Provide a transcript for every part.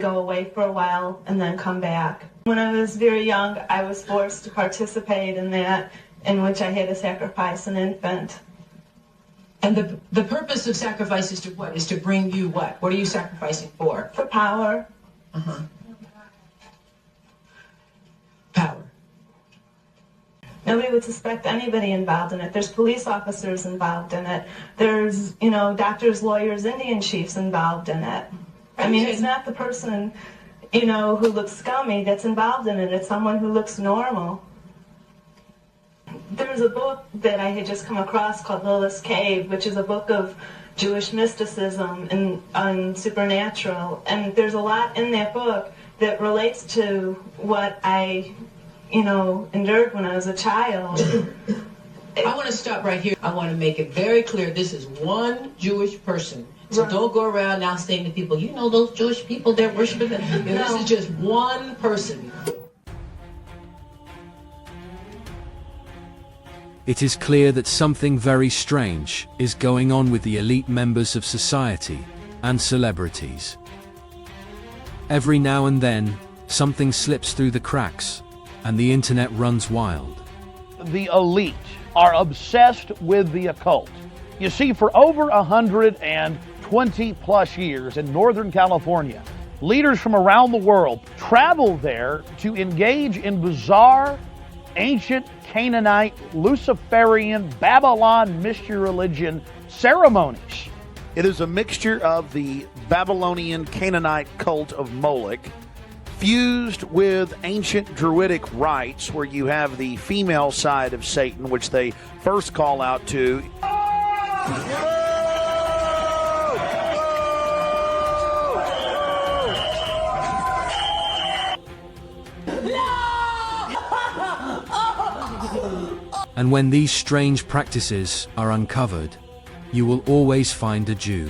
go away for a while and then come back. When I was very young, I was forced to participate in that, in which I had to sacrifice an infant. And the purpose of sacrifice is to what? Is to bring you what? What are you sacrificing for? For power. Uh-huh. Power. Nobody would suspect anybody involved in it. There's police officers involved in it. There's, you know, doctors, lawyers, Indian chiefs involved in it. I mean, it's not the person, you know, who looks scummy that's involved in it. It's someone who looks normal. There was a book that I had just come across called Lilith's Cave, which is a book of Jewish mysticism and supernatural. And there's a lot in that book that relates to what I, you know, endured when I was a child. I want to stop right here. I want to make it very clear this is one Jewish person. So don't go around now saying to people, you know those Jewish people, they're worshiping them. No. This is just one person. It is clear that something very strange is going on with the elite members of society and celebrities. Every now and then, something slips through the cracks, and the internet runs wild. The elite are obsessed with the occult. You see, for over 120 plus years in Northern California, leaders from around the world travel there to engage in bizarre, ancient Canaanite, Luciferian, Babylon mystery religion ceremonies. It is a mixture of the Babylonian Canaanite cult of Moloch fused with ancient Druidic rites, where you have the female side of Satan, which they first call out to. And when these strange practices are uncovered, you will always find a Jew.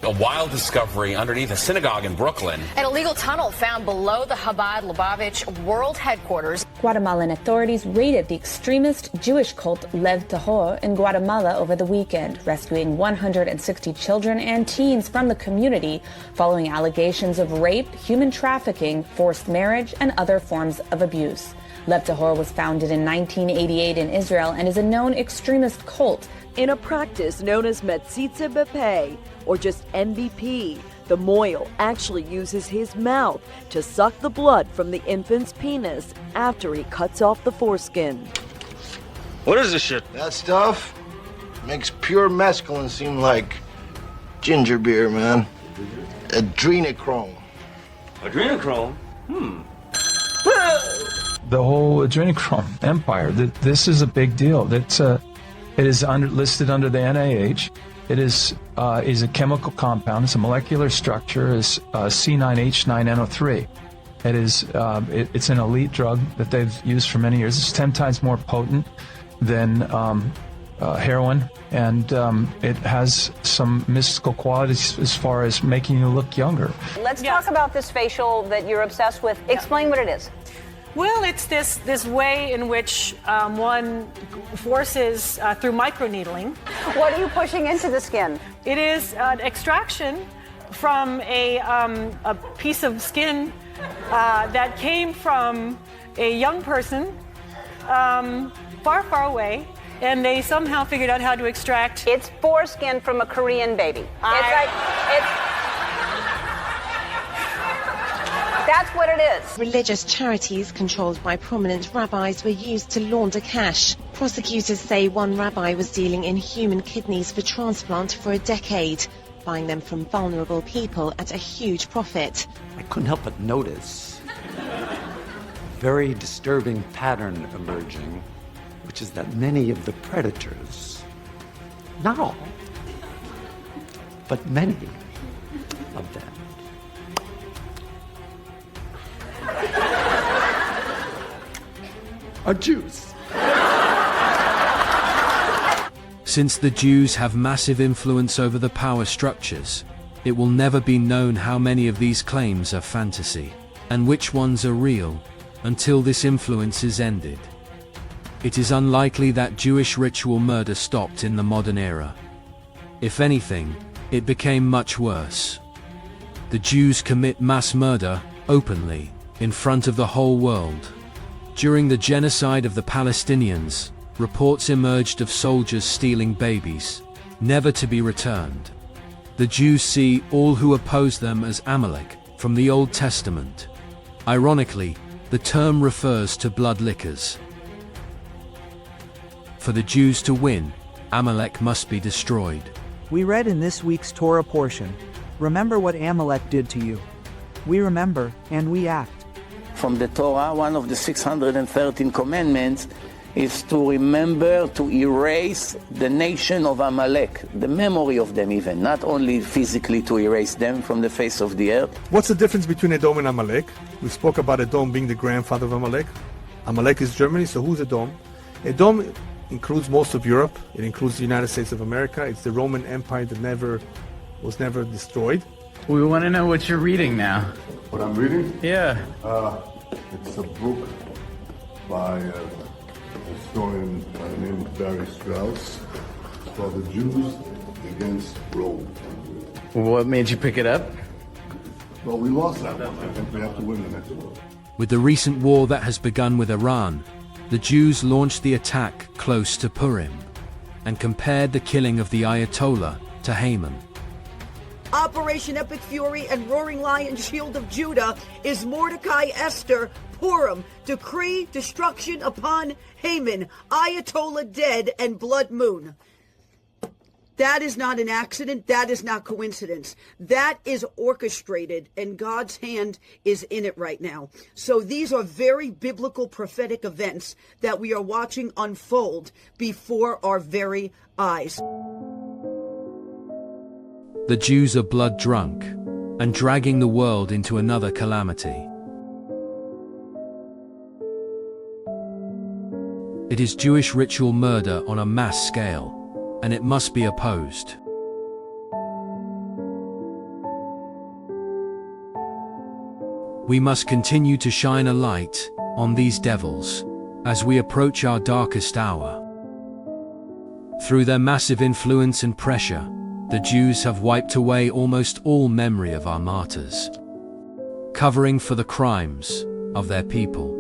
A wild discovery underneath a synagogue in Brooklyn. An illegal tunnel found below the Chabad Lubavitch world headquarters. Guatemalan authorities raided the extremist Jewish cult Lev Tahor in Guatemala over the weekend, rescuing 160 children and teens from the community following allegations of rape, human trafficking, forced marriage, and other forms of abuse. Lev Tahor was founded in 1988 in Israel and is a known extremist cult. In a practice known as Metzitze B'Peh, or just MVP, the Moyle actually uses his mouth to suck the blood from the infant's penis after he cuts off the foreskin. What is this shit? That stuff makes pure mescaline seem like ginger beer, man. Adrenochrome. Adrenochrome? The whole adrenochrome empire. This is a big deal. It is listed under the NIH. It is a chemical compound. It's a molecular structure. Is C9H9NO3. It's an elite drug that they've used for many years. It's 10 times more potent than heroin, and it has some mystical qualities as far as making you look younger. Let's talk about this facial that you're obsessed with. Explain what it is. Well, it's this way in which one forces through microneedling. What are you pushing into the skin? It is an extraction from a piece of skin that came from a young person far, far away, and they somehow figured out how to extract. It's foreskin from a Korean baby. That's what it is. Religious charities controlled by prominent rabbis were used to launder cash. Prosecutors say one rabbi was dealing in human kidneys for transplant for a decade, buying them from vulnerable people at a huge profit. I couldn't help but notice a very disturbing pattern emerging, which is that many of the predators, not all, but many of them, are Jews. Since the Jews have massive influence over the power structures, it will never be known how many of these claims are fantasy, and which ones are real, until this influence is ended. It is unlikely that Jewish ritual murder stopped in the modern era. If anything, it became much worse. The Jews commit mass murder, openly, in front of the whole world. During the genocide of the Palestinians, reports emerged of soldiers stealing babies, never to be returned. The Jews see all who oppose them as Amalek, from the Old Testament. Ironically, the term refers to bloodlickers. For the Jews to win, Amalek must be destroyed. We read in this week's Torah portion, "Remember what Amalek did to you." We remember, and we act. From the Torah, one of the 613 commandments is to remember to erase the nation of Amalek, the memory of them even, not only physically to erase them from the face of the earth. What's the difference between Edom and Amalek? We spoke about Edom being the grandfather of Amalek. Amalek is Germany, so who's Edom? Edom includes most of Europe. It includes the United States of America. It's the Roman Empire that was never destroyed. We want to know what you're reading now. What I'm reading? Yeah. It's a book by a historian by the name of Barry Strauss. It's called The Jews Against Rome. What made you pick it up? Well, we lost that one. I think we have to win the next one. With the recent war that has begun with Iran, the Jews launched the attack close to Purim and compared the killing of the Ayatollah to Haman. Operation Epic Fury and Roaring Lion Shield of Judah is Mordecai Esther Purim. Decree destruction upon Haman, Ayatollah dead, and blood moon. That is not an accident. That is not coincidence. That is orchestrated, and God's hand is in it right now. So these are very biblical prophetic events that we are watching unfold before our very eyes. The Jews are blood drunk and dragging the world into another calamity. It is Jewish ritual murder on a mass scale, and it must be opposed. We must continue to shine a light on these devils as we approach our darkest hour. Through their massive influence and pressure, the Jews have wiped away almost all memory of our martyrs, covering for the crimes of their people.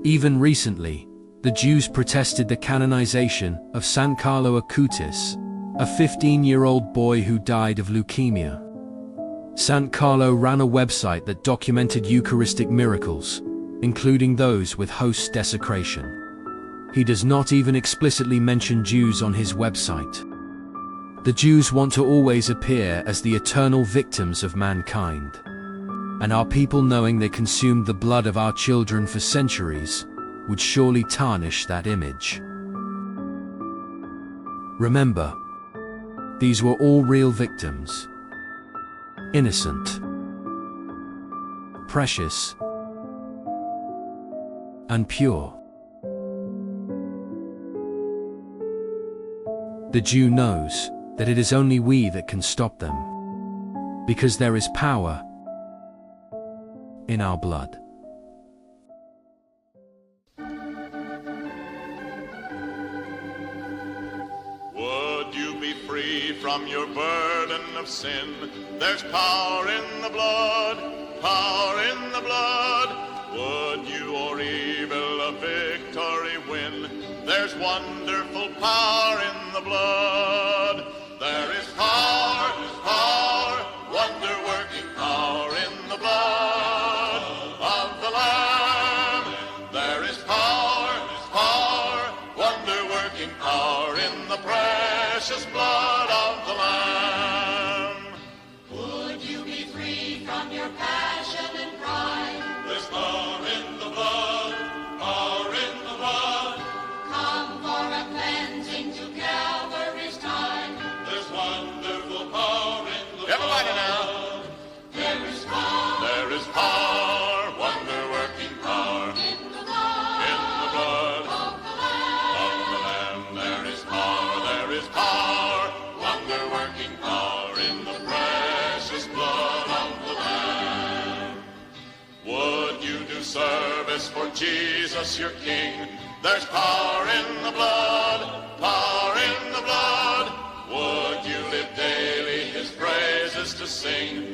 Even recently, the Jews protested the canonization of San Carlo Acutis, a 15-year-old boy who died of leukemia. San Carlo ran a website that documented Eucharistic miracles, including those with host desecration. He does not even explicitly mention Jews on his website. The Jews want to always appear as the eternal victims of mankind. And our people, knowing they consumed the blood of our children for centuries, would surely tarnish that image. Remember, these were all real victims. Innocent, precious, and pure. The Jew knows that it is only we that can stop them, because there is power in our blood. Would you be free from your burden of sin? There's power in the blood, power in the blood. Would you or evil a victory win? There's wonderful power in the blood. There is power, wonder-working power in the blood of the Lamb. There is power, wonder-working power in the precious blood of the Lamb. Would you be free from your passion and pride? There's power in the blood, power in the blood. Come for a cleansing to Calvary's tide. There's wonderful power in the blood. Everybody now. There is power. There is power, wonder-working power In the blood. in the blood Of the Lamb. of the Lamb. There is power, wonder-working power in the precious blood of the Lamb. Would you do service for Jesus, your King? There's power in the blood, power in the blood. Would you live daily his praises to sing?